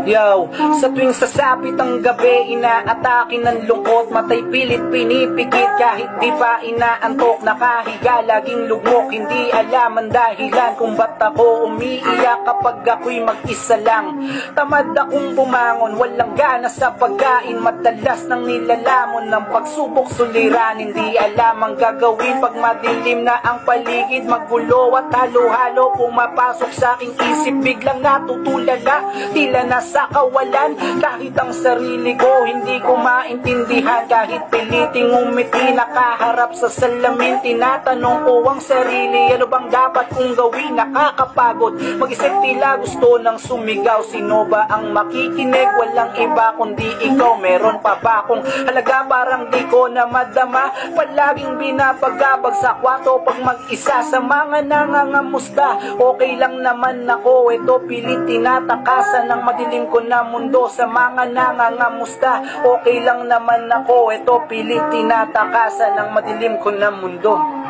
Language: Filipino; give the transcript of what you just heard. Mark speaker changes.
Speaker 1: Yo, sa tuwing sasapit ang gabi, inaatake ng lungkot, matay pilit pinipikit kahit di pa inaantok. Nakahiga, laging lugmok, hindi alam ang dahilan kung ba't ako umiiyak kapag ako'y mag-isa lang. Tamad akong bumangon, walang gana sa pagkain, madalas nang nilalamon ng pagsubok suliran. Hindi alam ang gagawin pag madilim na ang paligid, magulo at halo-halo pumapasok sa aking isip. Biglang natutulala, tila nasa kawalan, kahit ang sarili ko hindi ko maintindihan. Kahit piliting umiti, nakaharap sa salamin, tinatanong ko ang sarili, ano bang dapat kong gawin? Nakakapagod mag-isip, tila gusto ng sumigaw. Sino ba ang makikinig? Walang iba kundi ikaw. Meron pa ba akong halaga? Parang di ko na madama, palaging binabagabag sa kwarto pag mag-isa sa mga nangangamusta. Okay lang naman ako, ito pilit tinatakasan ng madilim ko na mundo. Sa mga nangangamusta, okay lang naman ako, ito pilit tinatakasan ng madilim ko na mundo.